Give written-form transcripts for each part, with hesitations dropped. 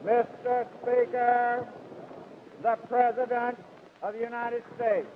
Mr. Speaker, the President of the United States.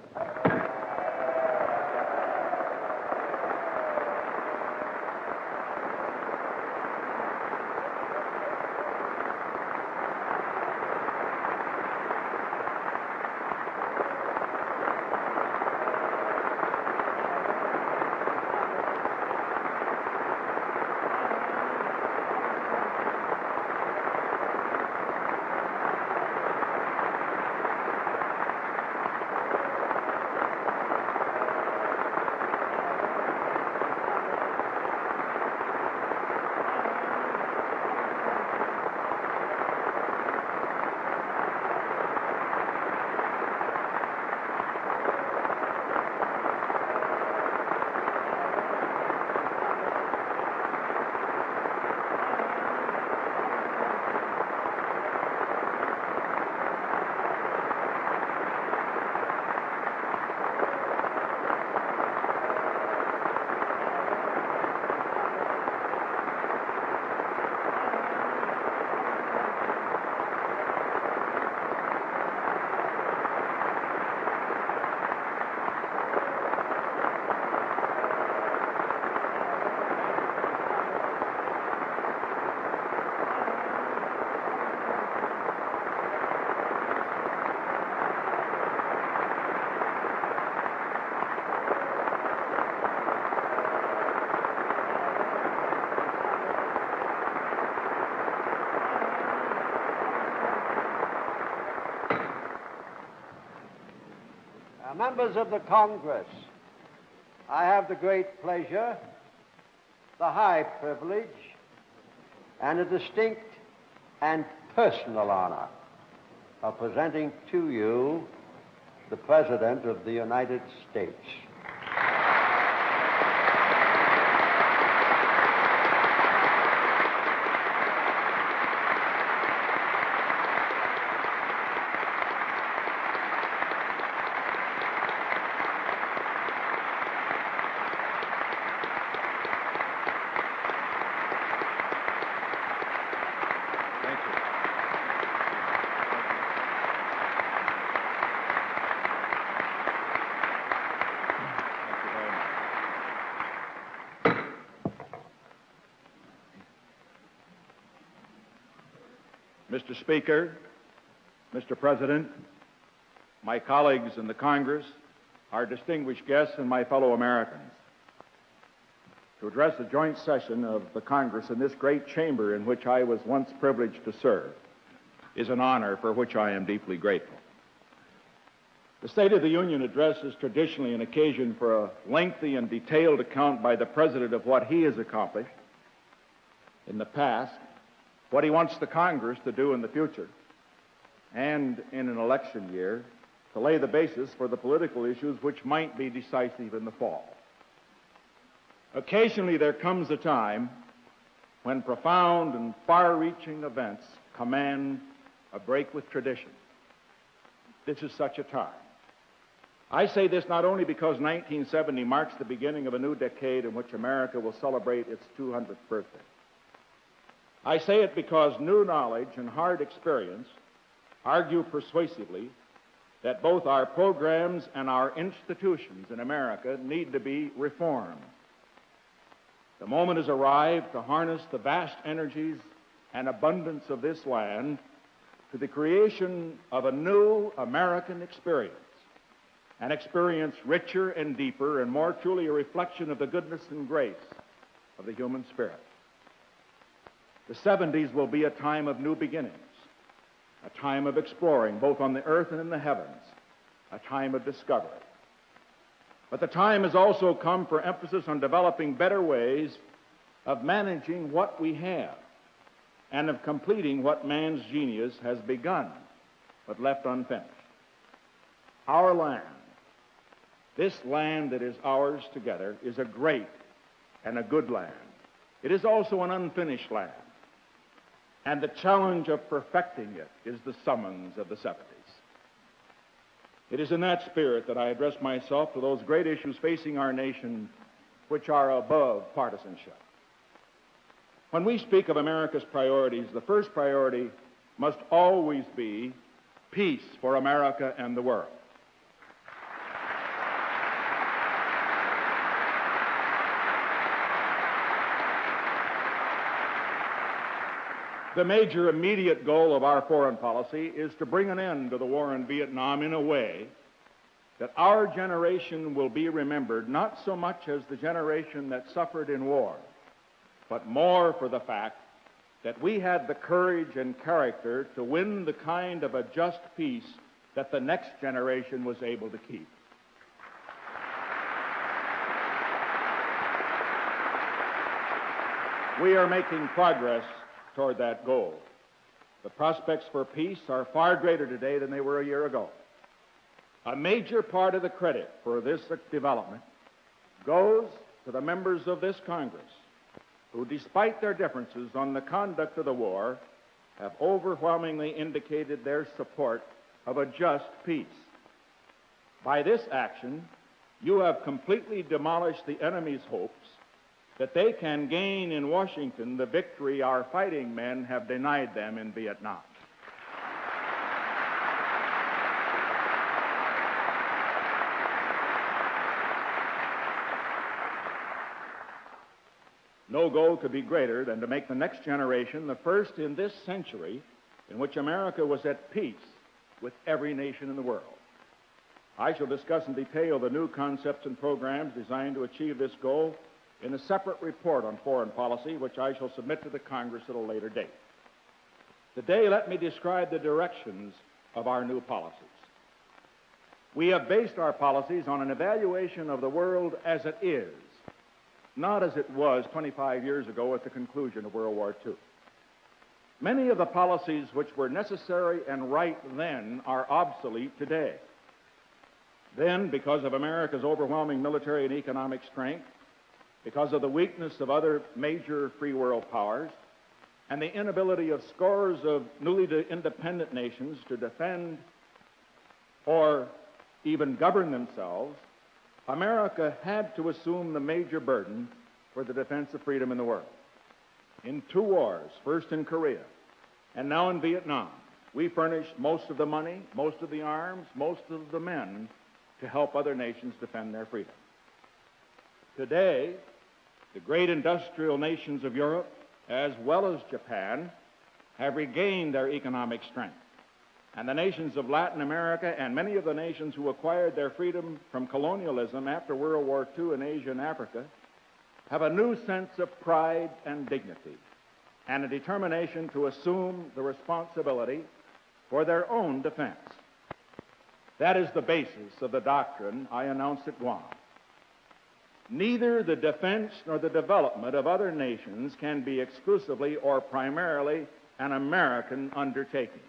Members of the Congress, I have the great pleasure, the high privilege, and a distinct and personal honor of presenting to you the President of the United States. Mr. Speaker, Mr. President, my colleagues in the Congress, our distinguished guests, and my fellow Americans, to address the joint session of the Congress in this great chamber in which I was once privileged to serve is an honor for which I am deeply grateful. The State of the Union address is traditionally an occasion for a lengthy and detailed account by the President of what he has accomplished in the past, what he wants the Congress to do in the future, and in an election year, to lay the basis for the political issues which might be decisive in the fall. Occasionally there comes a time when profound and far-reaching events command a break with tradition. This is such a time. I say this not only because 1970 marks the beginning of a new decade in which America will celebrate its 200th birthday. I say it because new knowledge and hard experience argue persuasively that both our programs and our institutions in America need to be reformed. The moment has arrived to harness the vast energies and abundance of this land to the creation of a new American experience, an experience richer and deeper and more truly a reflection of the goodness and grace of the human spirit. The 70s will be a time of new beginnings, a time of exploring both on the earth and in the heavens, a time of discovery. But the time has also come for emphasis on developing better ways of managing what we have and of completing what man's genius has begun but left unfinished. Our land, this land that is ours together, is a great and a good land. It is also an unfinished land. And the challenge of perfecting it is the summons of the 70s. It is in that spirit that I address myself to those great issues facing our nation which are above partisanship. When we speak of America's priorities, the first priority must always be peace for America and the world. The major immediate goal of our foreign policy is to bring an end to the war in Vietnam in a way that our generation will be remembered not so much as the generation that suffered in war, but more for the fact that we had the courage and character to win the kind of a just peace that the next generation was able to keep. We are making progress toward that goal. The prospects for peace are far greater today than they were a year ago. A major part of the credit for this development goes to the members of this Congress who, despite their differences on the conduct of the war, have overwhelmingly indicated their support of a just peace. By this action, you have completely demolished the enemy's hopes that they can gain in Washington the victory our fighting men have denied them in Vietnam. No goal could be greater than to make the next generation the first in this century in which America was at peace with every nation in the world. I shall discuss in detail the new concepts and programs designed to achieve this goal in a separate report on foreign policy, which I shall submit to the Congress at a later date. Today, let me describe the directions of our new policies. We have based our policies on an evaluation of the world as it is, not as it was 25 years ago at the conclusion of World War II. Many of the policies which were necessary and right then are obsolete today. Then, because of America's overwhelming military and economic strength, because of the weakness of other major free world powers, and the inability of scores of newly independent nations to defend or even govern themselves, America had to assume the major burden for the defense of freedom in the world. In two wars, first in Korea and now in Vietnam, we furnished most of the money, most of the arms, most of the men to help other nations defend their freedom. Today, the great industrial nations of Europe, as well as Japan, have regained their economic strength. And the nations of Latin America and many of the nations who acquired their freedom from colonialism after World War II in Asia and Africa have a new sense of pride and dignity and a determination to assume the responsibility for their own defense. That is the basis of the doctrine I announced at Guam. Neither the defense nor the development of other nations can be exclusively or primarily an American undertaking.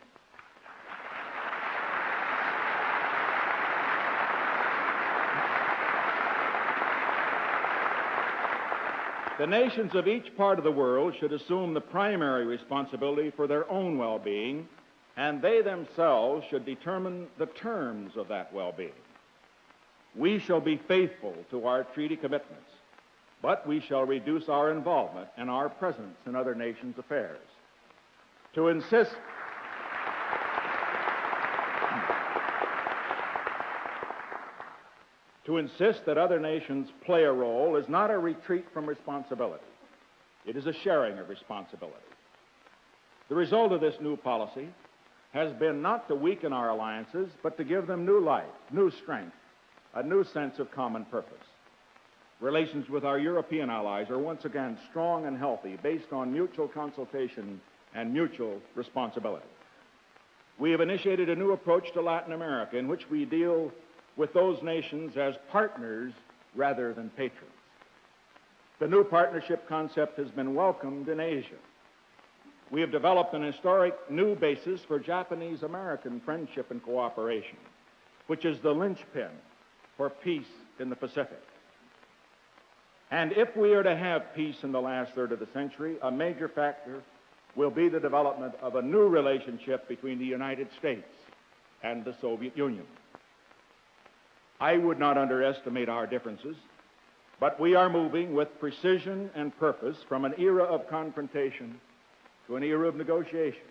The nations of each part of the world should assume the primary responsibility for their own well-being, and they themselves should determine the terms of that well-being. We shall be faithful to our treaty commitments, but we shall reduce our involvement and our presence in other nations' affairs. To insist that other nations play a role is not a retreat from responsibility. It is a sharing of responsibility. The result of this new policy has been not to weaken our alliances, but to give them new life, new strength, a new sense of common purpose. Relations with our European allies are once again strong and healthy, based on mutual consultation and mutual responsibility. We have initiated a new approach to Latin America in which we deal with those nations as partners rather than patrons. The new partnership concept has been welcomed in Asia. We have developed an historic new basis for Japanese-American friendship and cooperation, which is the linchpin for peace in the Pacific. And if we are to have peace in the last third of the century, a major factor will be the development of a new relationship between the United States and the Soviet Union. I would not underestimate our differences, but we are moving with precision and purpose from an era of confrontation to an era of negotiation.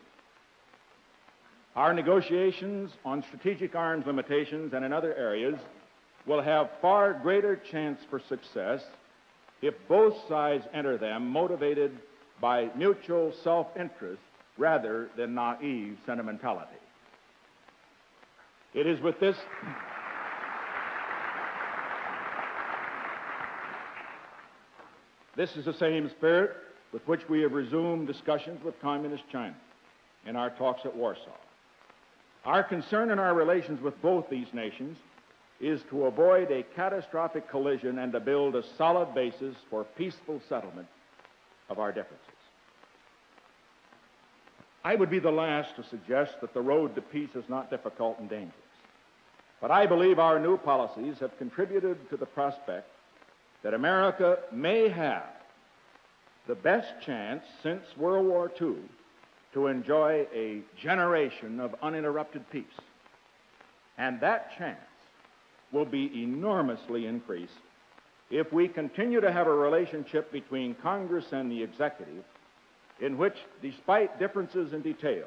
Our negotiations on strategic arms limitations and in other areas will have far greater chance for success if both sides enter them motivated by mutual self-interest rather than naive sentimentality. It is with this This is the same spirit with which we have resumed discussions with Communist China in our talks at Warsaw. Our concern in our relations with both these nations is to avoid a catastrophic collision and to build a solid basis for peaceful settlement of our differences. I would be the last to suggest that the road to peace is not difficult and dangerous. But I believe our new policies have contributed to the prospect that America may have the best chance since World War II to enjoy a generation of uninterrupted peace. And that chance will be enormously increased if we continue to have a relationship between Congress and the executive in which, despite differences in detail,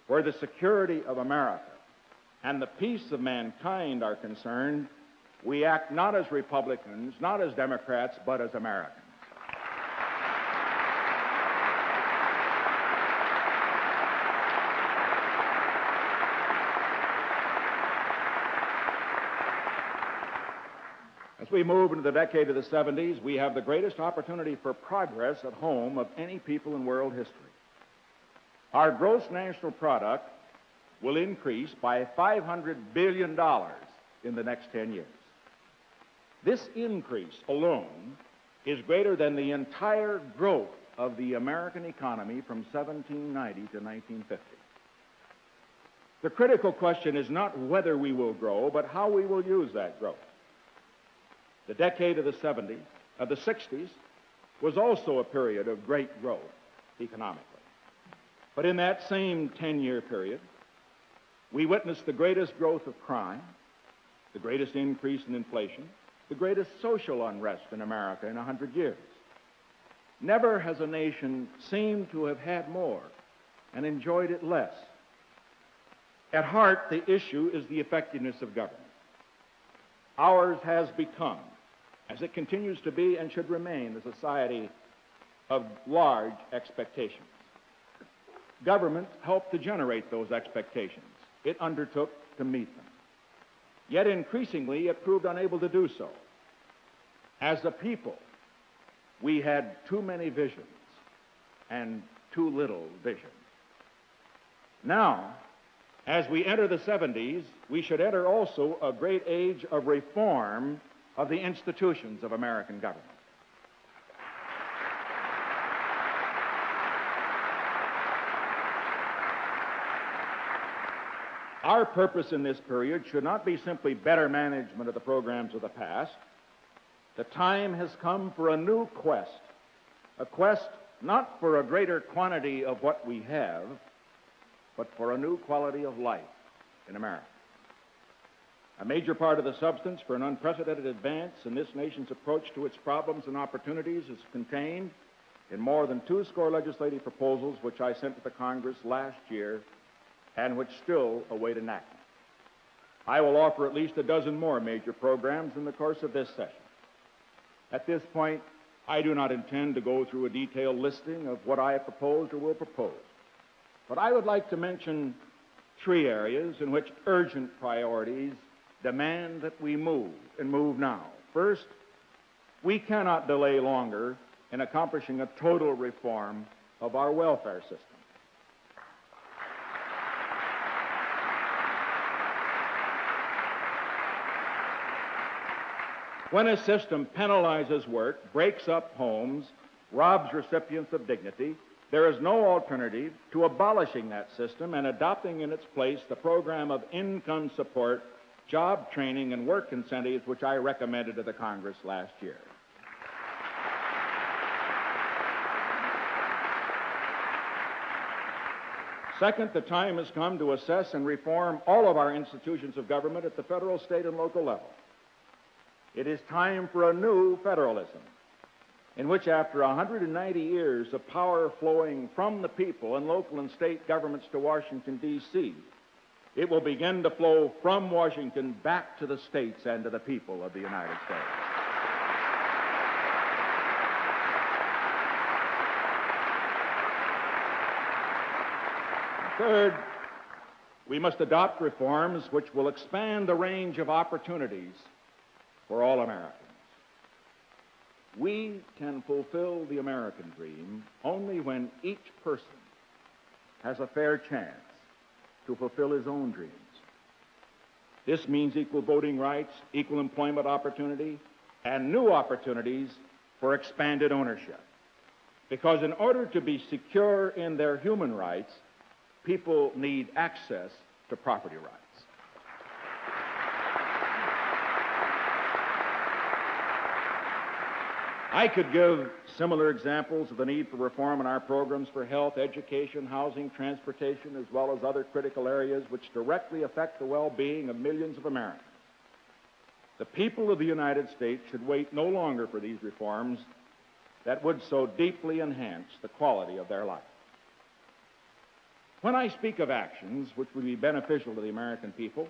where the security of America and the peace of mankind are concerned, we act not as Republicans, not as Democrats, but as Americans. As we move into the decade of the 70s, we have the greatest opportunity for progress at home of any people in world history. Our gross national product will increase by $500 billion in the next 10 years. This increase alone is greater than the entire growth of the American economy from 1790 to 1950. The critical question is not whether we will grow, but how we will use that growth. The decade of the 60s was also a period of great growth economically. But in that same 10-year period, we witnessed the greatest growth of crime, the greatest increase in inflation, the greatest social unrest in America in 100 years. Never has a nation seemed to have had more and enjoyed it less. At heart, the issue is the effectiveness of government. Ours has become, as it continues to be and should remain, a society of large expectations. Government helped to generate those expectations. It undertook to meet them. Yet increasingly, it proved unable to do so. As a people, we had too many visions and too little vision. Now, as we enter the 70s, we should enter also a great age of reform of the institutions of American government. Our purpose in this period should not be simply better management of the programs of the past. The time has come for a new quest, a quest not for a greater quantity of what we have, but for a new quality of life in America. A major part of the substance for an unprecedented advance in this nation's approach to its problems and opportunities is contained in more than 200 legislative proposals which I sent to the Congress last year and which still await enactment. I will offer at least a dozen more major programs in the course of this session. At this point, I do not intend to go through a detailed listing of what I have proposed or will propose, but I would like to mention three areas in which urgent priorities demand that we move, and move now. First, we cannot delay longer in accomplishing a total reform of our welfare system. When a system penalizes work, breaks up homes, robs recipients of dignity, there is no alternative to abolishing that system and adopting in its place the program of income support, job training, and work incentives which I recommended to the Congress last year. Second, the time has come to assess and reform all of our institutions of government at the federal, state, and local level. It is time for a new federalism. in which after 190 years of power flowing from the people and local and state governments to Washington, D.C., it will begin to flow from Washington back to the states and to the people of the United States. Third, we must adopt reforms which will expand the range of opportunities for all Americans. We can fulfill the American dream only when each person has a fair chance to fulfill his own dreams. This means equal voting rights, equal employment opportunity, and new opportunities for expanded ownership. Because in order to be secure in their human rights, people need access to property rights. I could give similar examples of the need for reform in our programs for health, education, housing, transportation, as well as other critical areas which directly affect the well-being of millions of Americans. The people of the United States should wait no longer for these reforms that would so deeply enhance the quality of their life. When I speak of actions which would be beneficial to the American people,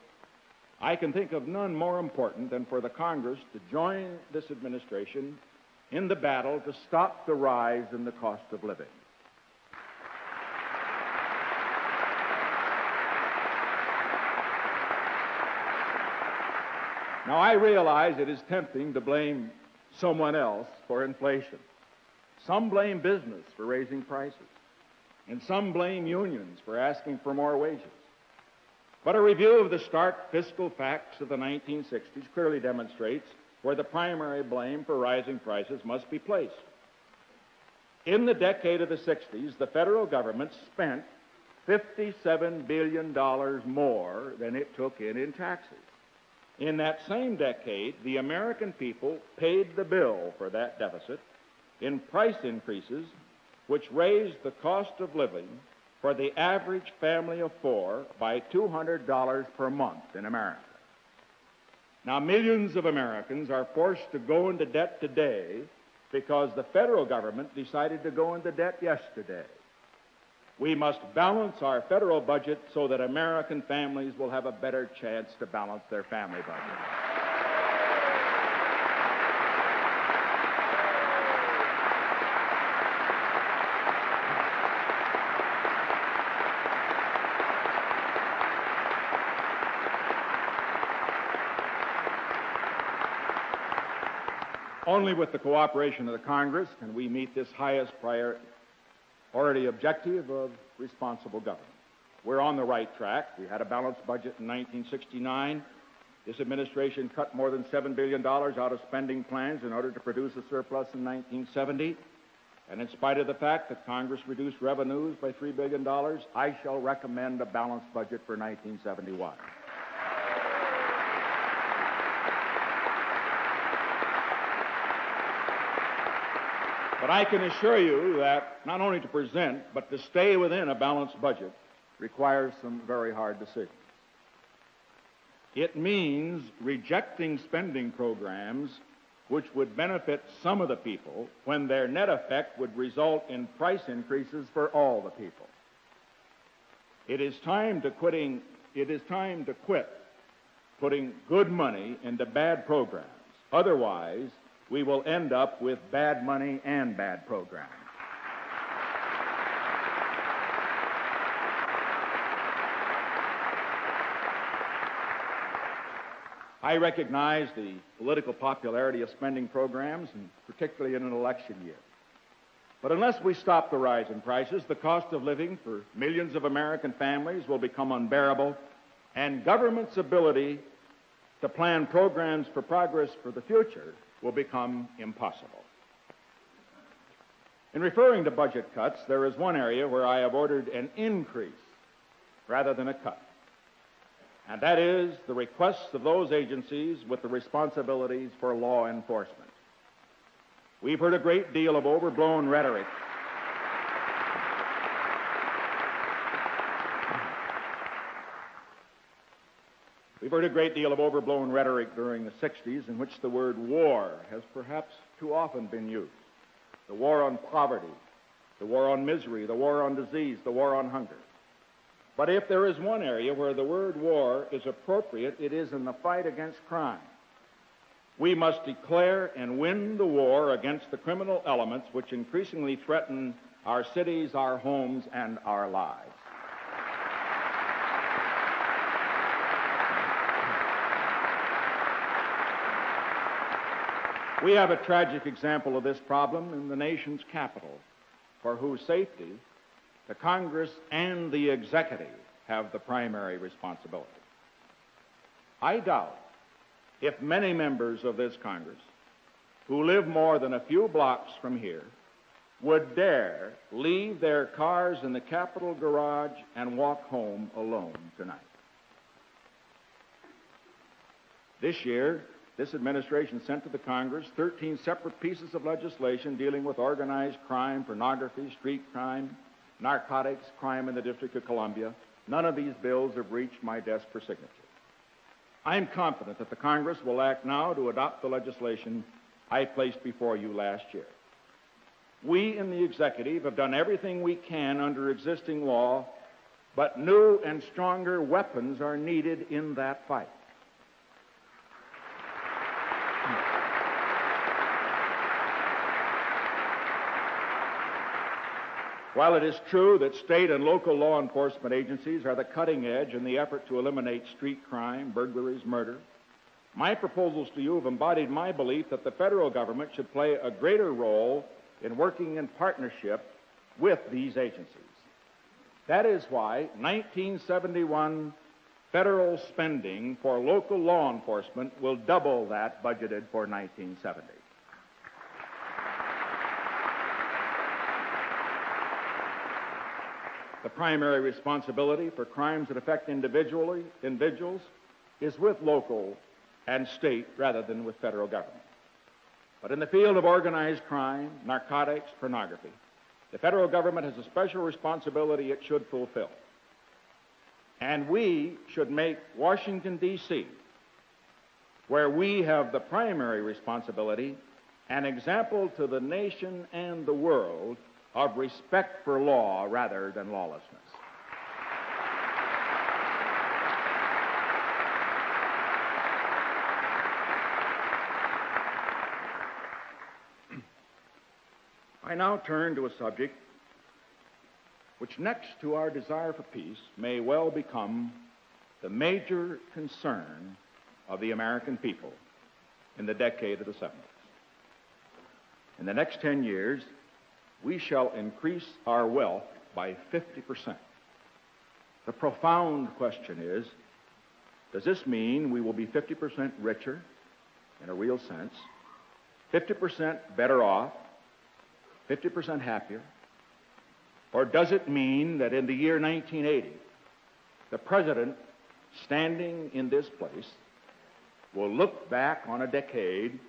I can think of none more important than for the Congress to join this administration in the battle to stop the rise in the cost of living. Now, I realize it is tempting to blame someone else for inflation. Some blame business for raising prices, and some blame unions for asking for more wages. But a review of the stark fiscal facts of the 1960s clearly demonstrates where the primary blame for rising prices must be placed. In the decade of the 60s, the federal government spent $57 billion more than it took in taxes. In that same decade, the American people paid the bill for that deficit in price increases which raised the cost of living for the average family of four by $200 per month in America. Now, millions of Americans are forced to go into debt today because the federal government decided to go into debt yesterday. We must balance our federal budget so that American families will have a better chance to balance their family budget. Only with the cooperation of the Congress can we meet this highest priority objective of responsible government. We're on the right track. We had a balanced budget in 1969. This administration cut more than $7 billion out of spending plans in order to produce a surplus in 1970. And in spite of the fact that Congress reduced revenues by $3 billion, I shall recommend a balanced budget for 1971. But I can assure you that not only to present, but to stay within a balanced budget requires some very hard decisions. It means rejecting spending programs which would benefit some of the people when their net effect would result in price increases for all the people. It is time to quit putting good money into bad programs. Otherwise, we will end up with bad money and bad programs. I recognize the political popularity of spending programs, and particularly in an election year. But unless we stop the rise in prices, the cost of living for millions of American families will become unbearable, and government's ability to plan programs for progress for the future will become impossible. In referring to budget cuts, there is one area where I have ordered an increase rather than a cut, and that is the requests of those agencies with the responsibilities for law enforcement. We've heard a great deal of overblown rhetoric during the 60s in which the word war has perhaps too often been used. the war on poverty, the war on misery, the war on disease, the war on hunger. But if there is one area where the word war is appropriate, it is in the fight against crime. We must declare and win the war against the criminal elements which increasingly threaten our cities, our homes, and our lives. We have a tragic example of this problem in the nation's capital, for whose safety the Congress and the executive have the primary responsibility. I doubt if many members of this Congress who live more than a few blocks from here would dare leave their cars in the Capitol garage and walk home alone tonight. This year, this administration sent to the Congress 13 separate pieces of legislation dealing with organized crime, pornography, street crime, narcotics, crime in the District of Columbia. None of these bills have reached my desk for signature. I am confident that the Congress will act now to adopt the legislation I placed before you last year. We in the executive have done everything we can under existing law, but new and stronger weapons are needed in that fight. While it is true that state and local law enforcement agencies are the cutting edge in the effort to eliminate street crime, burglaries, murder, my proposals to you have embodied my belief that the federal government should play a greater role in working in partnership with these agencies. That is why 1971 federal spending for local law enforcement will double that budgeted for 1970. The primary responsibility for crimes that affect individuals is with local and state rather than with federal government. But in the field of organized crime, narcotics, pornography, the federal government has a special responsibility it should fulfill. And we should make Washington, D.C., where we have the primary responsibility, an example to the nation and the world of respect for law rather than lawlessness. I now turn to a subject which, next to our desire for peace, may well become the major concern of the American people in the decade of the 70s. In the next 10 years, we shall increase our wealth by 50%. The profound question is, does this mean we will be 50% richer in a real sense, 50% better off, 50% happier? Or does it mean that in the year 1980, the President standing in this place will look back on a decade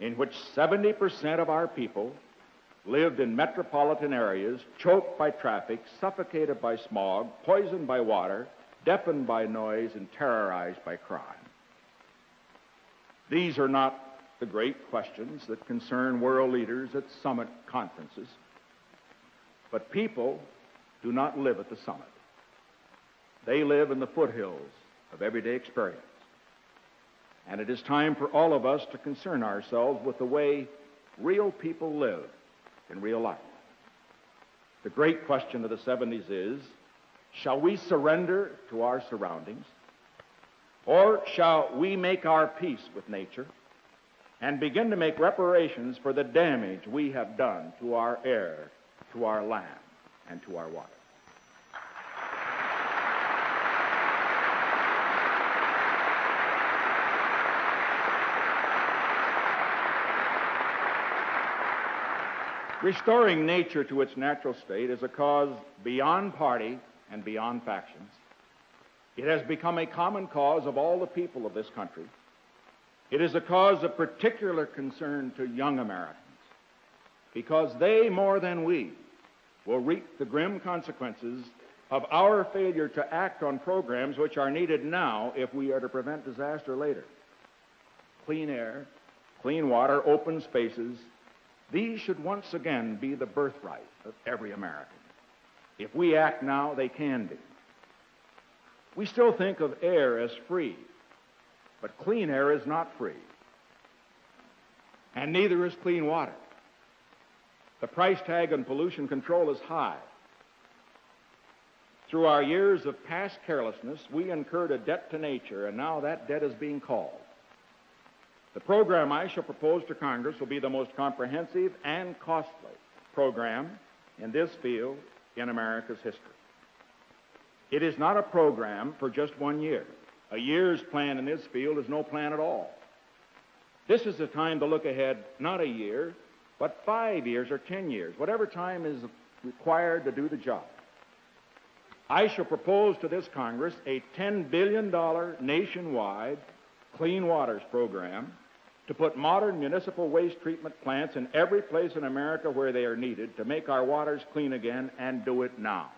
in which 70% of our people lived in metropolitan areas, choked by traffic, suffocated by smog, poisoned by water, deafened by noise, and terrorized by crime? These are not the great questions that concern world leaders at summit conferences. But people do not live at the summit. They live in the foothills of everyday experience. And it is time for all of us to concern ourselves with the way real people live in real life. The great question of the 70s is, shall we surrender to our surroundings, or shall we make our peace with nature and begin to make reparations for the damage we have done to our air, to our land, and to our water? Restoring nature to its natural state is a cause beyond party and beyond factions. It has become a common cause of all the people of this country. It is a cause of particular concern to young Americans, because they, more than we, will reap the grim consequences of our failure to act on programs which are needed now if we are to prevent disaster later. Clean air, clean water, open spaces, These should once again be the birthright of every American. If we act now, they can be. We still think of air as free, but clean air is not free. And neither is clean water. The price tag on pollution control is high. Through our years of past carelessness, we incurred a debt to nature, and now that debt is being called. The program I shall propose to Congress will be the most comprehensive and costly program in this field in America's history. It is not a program for just 1 year. A year's plan in this field is no plan at all. This is the time to look ahead, not a year, but 5 years or 10 years, whatever time is required to do the job. I shall propose to this Congress a $10 billion nationwide clean waters program to put modern municipal waste treatment plants in every place in America where they are needed to make our waters clean again, and do it now.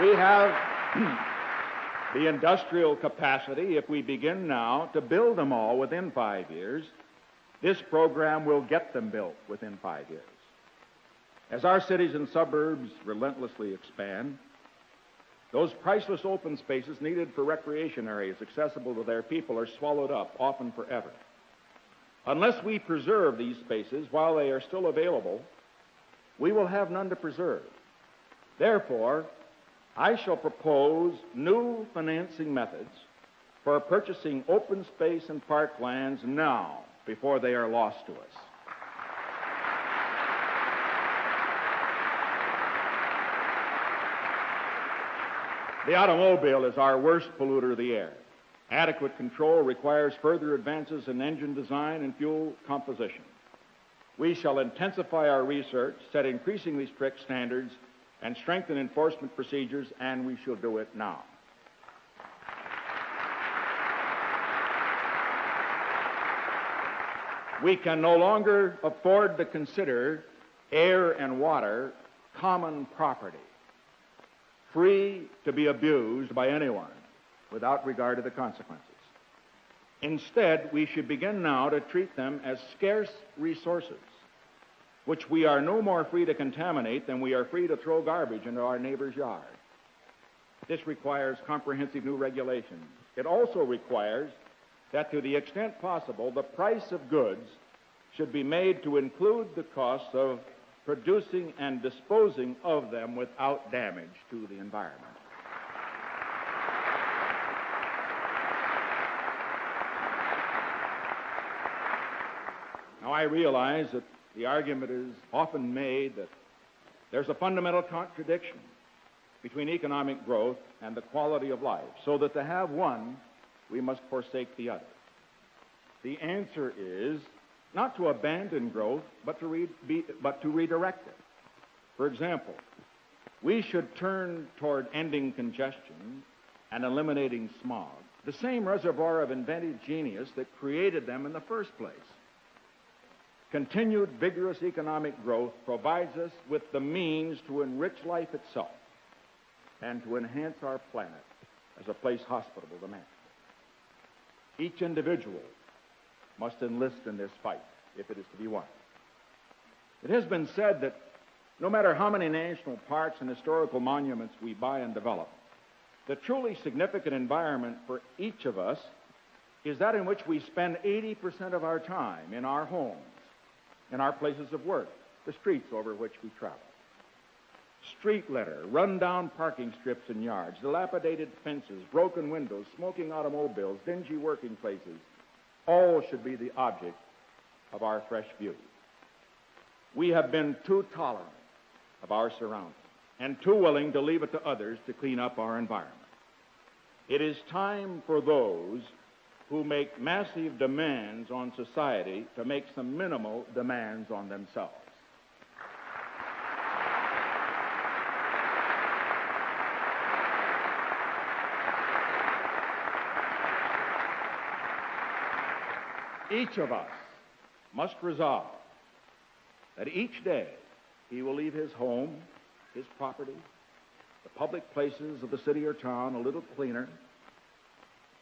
We have the industrial capacity, if we begin now, to build them all within 5 years. This program will get them built within 5 years. As our cities and suburbs relentlessly expand, those priceless open spaces needed for recreation areas accessible to their people are swallowed up, often forever. Unless we preserve these spaces while they are still available, we will have none to preserve. Therefore, I shall propose new financing methods for purchasing open space and parklands now before they are lost to us. The automobile is our worst polluter of the air. Adequate control requires further advances in engine design and fuel composition. We shall intensify our research, set increasingly strict standards, and strengthen enforcement procedures, and we shall do it now. We can no longer afford to consider air and water common property, free to be abused by anyone without regard to the consequences. Instead, we should begin now to treat them as scarce resources, which we are no more free to contaminate than we are free to throw garbage into our neighbor's yard. This requires comprehensive new regulations. It also requires that, to the extent possible, the price of goods should be made to include the costs of producing and disposing of them without damage to the environment. Now, I realize that the argument is often made that there's a fundamental contradiction between economic growth and the quality of life, so that to have one, we must forsake the other. The answer is not to abandon growth, but to redirect it. For example, we should turn toward ending congestion and eliminating smog, the same reservoir of inventive genius that created them in the first place. Continued vigorous economic growth provides us with the means to enrich life itself and to enhance our planet as a place hospitable to man. Each individual must enlist in this fight if it is to be won. It has been said that no matter how many national parks and historical monuments we buy and develop, the truly significant environment for each of us is that in which we spend 80% of our time, in our homes, in our places of work, the streets over which we travel. Street litter, run-down parking strips and yards, dilapidated fences, broken windows, smoking automobiles, dingy working places, all should be the object of our fresh view. We have been too tolerant of our surroundings and too willing to leave it to others to clean up our environment. It is time for those who make massive demands on society to make some minimal demands on themselves. Each of us must resolve that each day he will leave his home, his property, the public places of the city or town a little cleaner,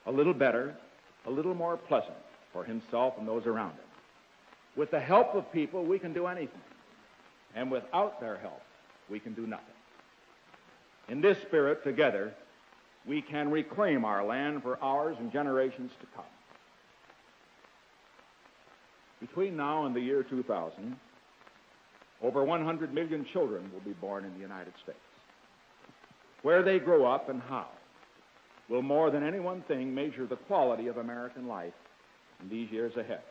a little better, a little more pleasant for himself and those around him. With the help of people, we can do anything. And without their help, we can do nothing. In this spirit, together, we can reclaim our land for ours and generations to come. Between now and the year 2000, over 100 million children will be born in the United States. Where they grow up and how will more than any one thing measure the quality of American life in these years ahead.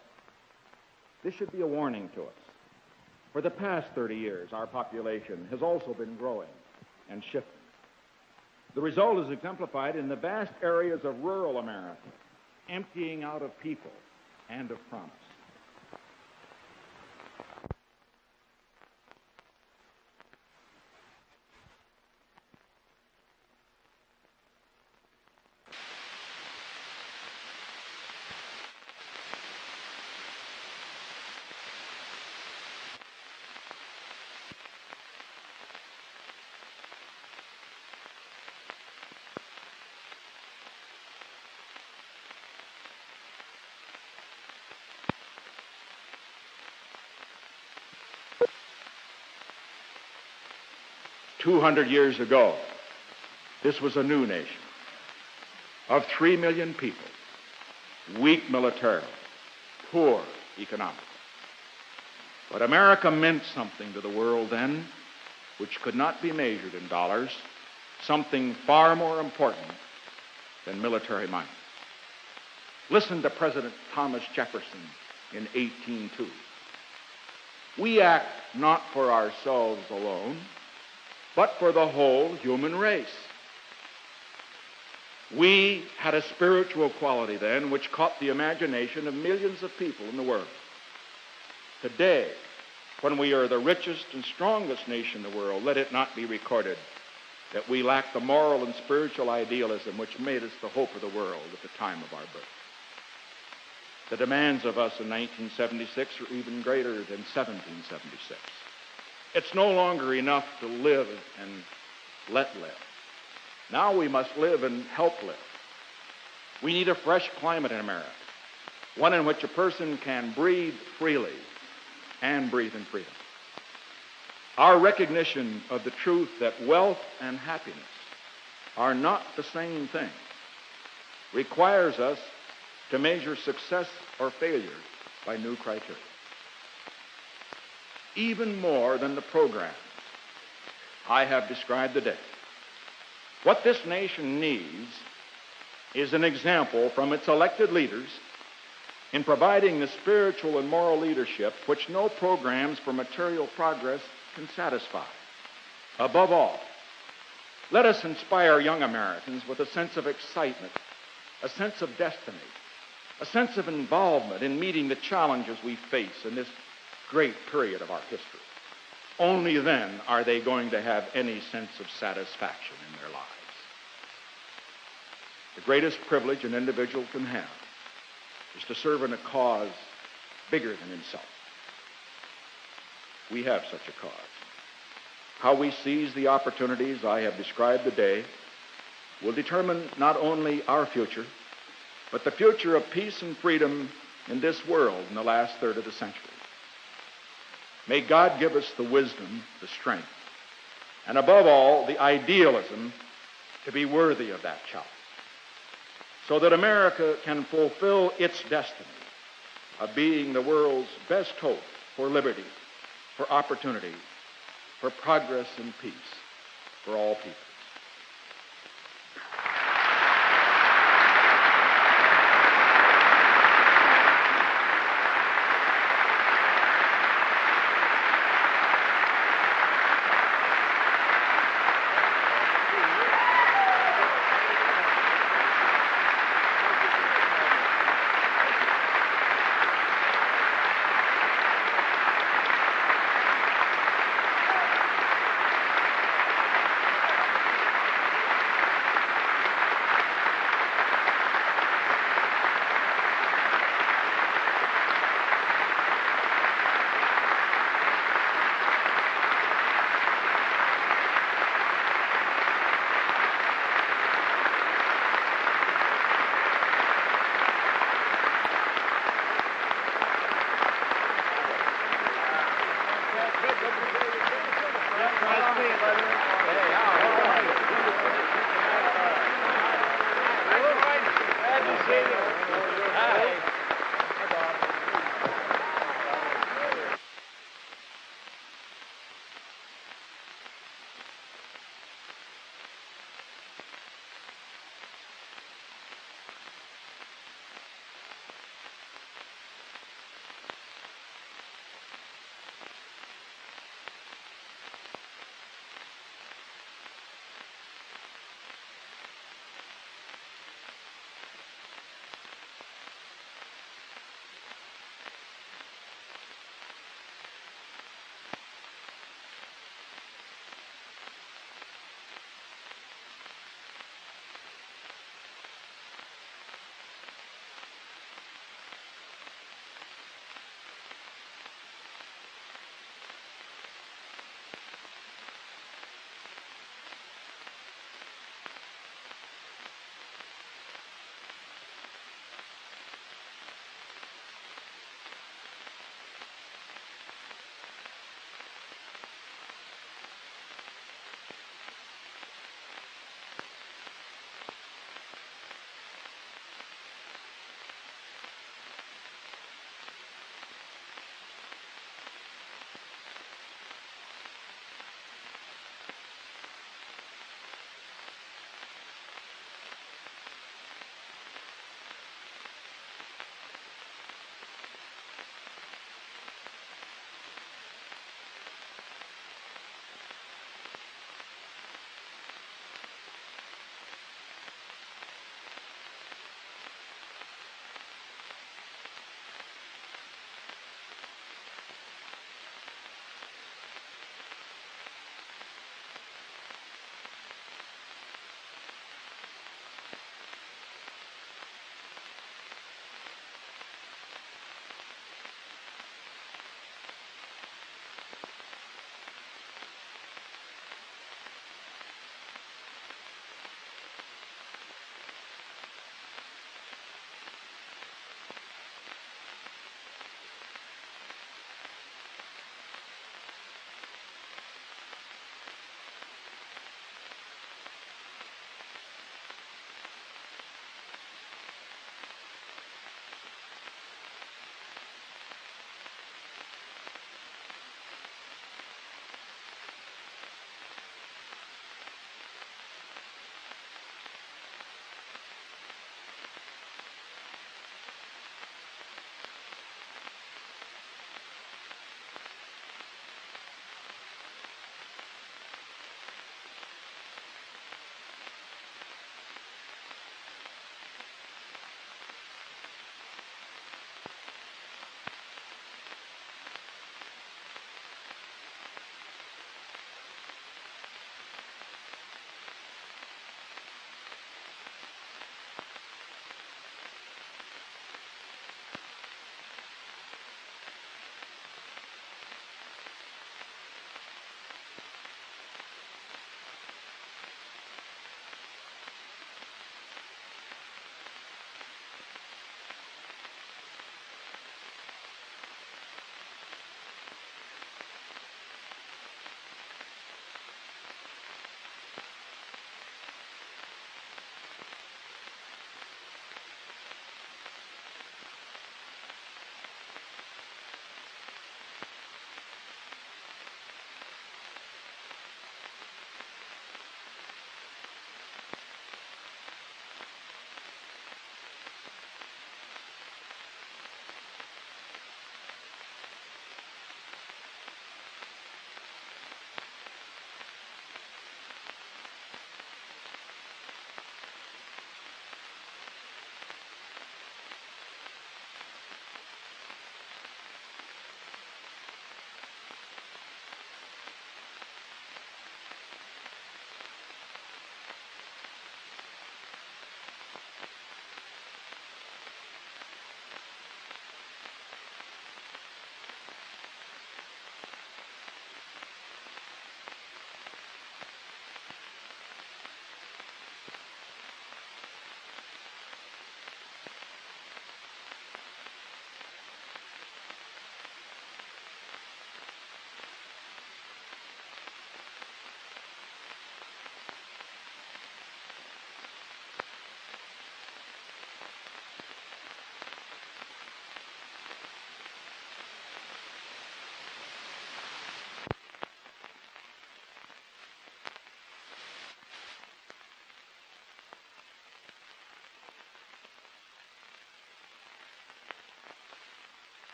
This should be a warning to us. For the past 30 years, our population has also been growing and shifting. The result is exemplified in the vast areas of rural America, emptying out of people and of promise. 200 years ago, this was a new nation of 3 million people, weak militarily, poor economically. But America meant something to the world then which could not be measured in dollars, something far more important than military might. Listen to President Thomas Jefferson in 1802. We act not for ourselves alone, but for the whole human race. We had a spiritual quality then which caught the imagination of millions of people in the world. Today, when we are the richest and strongest nation in the world, let it not be recorded that we lack the moral and spiritual idealism which made us the hope of the world at the time of our birth. The demands of us in 1976 are even greater than 1776. It's no longer enough to live and let live. Now we must live and help live. We need a fresh climate in America, one in which a person can breathe freely and breathe in freedom. Our recognition of the truth that wealth and happiness are not the same thing requires us to measure success or failure by new criteria. Even more than the programs I have described today, what this nation needs is an example from its elected leaders in providing the spiritual and moral leadership which no programs for material progress can satisfy. Above all, let us inspire young Americans with a sense of excitement, a sense of destiny, a sense of involvement in meeting the challenges we face in this great period of our history. Only then are they going to have any sense of satisfaction in their lives. The greatest privilege an individual can have is to serve in a cause bigger than himself. We have such a cause. How we seize the opportunities I have described today will determine not only our future, but the future of peace and freedom in this world in the last third of the century. May God give us the wisdom, the strength, and above all, the idealism to be worthy of that challenge, so that America can fulfill its destiny of being the world's best hope for liberty, for opportunity, for progress and peace for all people. Nice to see you, buddy.